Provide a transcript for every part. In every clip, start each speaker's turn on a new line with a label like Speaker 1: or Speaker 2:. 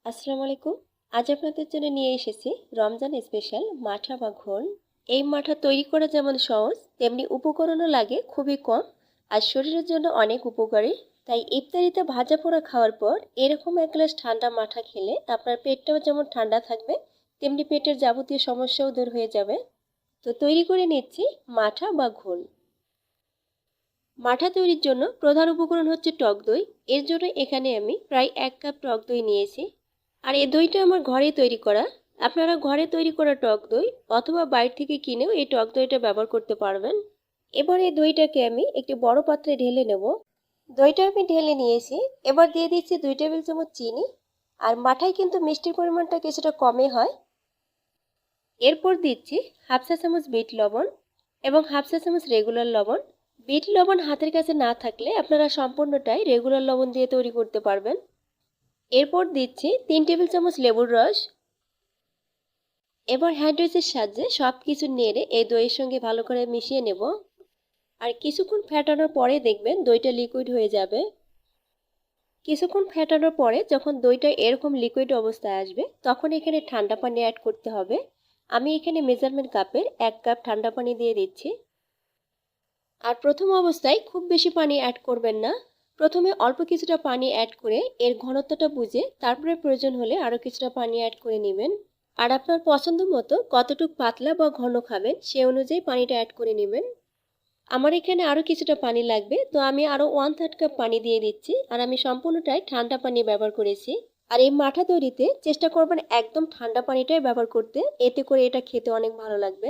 Speaker 1: আসসালামু আলাইকুম। আজ আপনাদের জন্য নিয়ে এসেছি রমজান স্পেশাল মাঠা বা ঘোল। এই মাঠা তৈরি করা যেমন সহজ, তেমনি উপকরণও লাগে খুবই কম আর শরীরের জন্য অনেক উপকারী। তাই ইফতারিতে ভাজা পোড়া খাওয়ার পর এরকম এক গ্লাস ঠান্ডা মাঠা খেলে আপনার পেটটাও যেমন ঠান্ডা থাকবে, তেমনি পেটের যাবতীয় সমস্যাও দূর হয়ে যাবে। তো তৈরি করে নিচ্ছি মাঠা বা ঘোল। মাঠা তৈরির জন্য প্রধান উপকরণ হচ্ছে টক দই। এর জন্য এখানে আমি প্রায় 1 কাপ টক দই নিয়েছি। আর এই দইটা আমার ঘরেই তৈরি করা। আপনারা ঘরে তৈরি করা টক দই অথবা বাইরে থেকে কিনেও এই টক দইটা ব্যবহার করতে পারবেন। এবার এই দইটাকে আমি একটি বড় পাত্রে ঢেলে নেব। দইটা আমি ঢেলে নিয়েছি। এবার দিয়ে দিচ্ছি 2 টেবিল চামচ চিনি। আর মাঠায় কিন্তু মিষ্টির পরিমাণটা কিছুটা কমই হয়। এরপর দিচ্ছি হাফ চা চামচ বিট লবণ এবং হাফ চা চামচ রেগুলার লবণ। বিট লবণ হাতের কাছে না থাকলে আপনারা সম্পূর্ণটাই রেগুলার লবণ দিয়ে তৈরি করতে পারবেন। এরপর দিচ্ছি 3 টেবিল চামচ লেবুর রস। এবার হ্যান্ড উইচের সাহায্যে সব কিছু নেড়ে এই দইয়ের সঙ্গে ভালো করে মিশিয়ে নেব। আর কিছুক্ষণ ফেটানোর পরে দেখবেন দইটা লিকুইড হয়ে যাবে। কিছুক্ষণ ফেটানোর পরে যখন দইটা এরকম লিকুইড অবস্থায় আসবে, তখন এখানে ঠান্ডা পানি অ্যাড করতে হবে। আমি এখানে মেজারমেন্ট কাপের 1 কাপ ঠান্ডা পানি দিয়ে দিচ্ছি। আর প্রথম অবস্থায় খুব বেশি পানি অ্যাড করবেন না। প্রথমে অল্প কিছুটা পানি অ্যাড করে এর ঘনত্বটা বুঝে তারপরে প্রয়োজন হলে আরও কিছুটা পানি অ্যাড করে নেবেন। আর আপনার পছন্দ মতো কতটুকু পাতলা বা ঘন খাবেন সে অনুযায়ী পানিটা অ্যাড করে নেবেন। আমার এখানে আরও কিছুটা পানি লাগবে, তো আমি আরও 1/3 কাপ পানি দিয়ে দিচ্ছি। আর আমি সম্পূর্ণটাই ঠান্ডা পানি ব্যবহার করেছি। আর এই মাঠা তৈরিতে চেষ্টা করবেন একদম ঠান্ডা পানিটাই ব্যবহার করতে, এতে করে এটা খেতে অনেক ভালো লাগবে।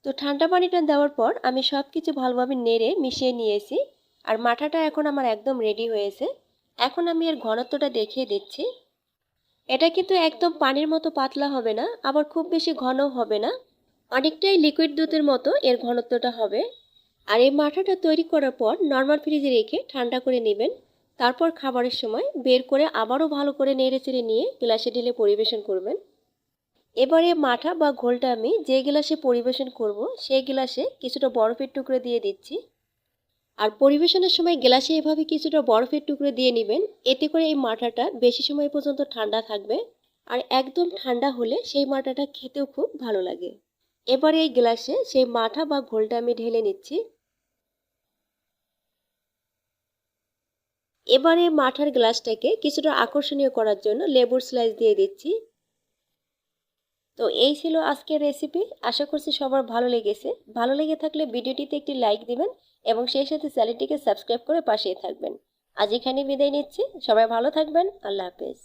Speaker 1: তো ঠান্ডা পানিটা দেওয়ার পর আমি সব কিছু ভালোভাবে নেড়ে মিশিয়ে নিয়েছি। আর মাঠাটা এখন আমার একদম রেডি হয়েছে। এখন আমি এর ঘনত্বটা দেখিয়ে দিচ্ছি। এটা কিন্তু একদম পানির মতো পাতলা হবে না, আবার খুব বেশি ঘনও হবে না। অনেকটাই লিকুইড দুধের মতো এর ঘনত্বটা হবে। আর এই মাঠাটা তৈরি করার পর নর্মাল ফ্রিজে রেখে ঠান্ডা করে নেবেন। তারপর খাবারের সময় বের করে আবারও ভালো করে নেড়ে চেড়ে নিয়ে গ্লাসে ঢেলে পরিবেশন করবেন। এবারে মাঠা বা ঘোলটা আমি যে গ্লাসে পরিবেশন করব সেই গ্লাসে কিছুটা বরফের টুকরো দিয়ে দিচ্ছি। আর পরিবেশনের সময় গ্লাসে এভাবে কিছুটা বরফের টুকরো দিয়ে নেবেন, এতে করে এই মাঠাটা বেশি সময় পর্যন্ত ঠান্ডা থাকবে। আর একদম ঠান্ডা হলে সেই মাঠাটা খেতেও খুব ভালো লাগে। এবারে এই গ্লাসে সেই মাঠা বা ঘোলটা আমি ঢেলে নিচ্ছি। এবারে মাঠার গ্লাসটাকে কিছুটা আকর্ষণীয় করার জন্য লেবুর স্লাইস দিয়ে দিচ্ছি। তো এই ছিল আজকের রেসিপি। আশা করছি সবার ভালো লেগেছে। ভালো লেগে থাকলে ভিডিওটিতে একটি লাইক দিবেন এবং সেই সাথে চ্যানেলটিকে সাবস্ক্রাইব করে পাশেই থাকবেন। আজ এখানে বিদায় নিচ্ছি। সবাই ভালো থাকবেন। আল্লাহ হাফেজ।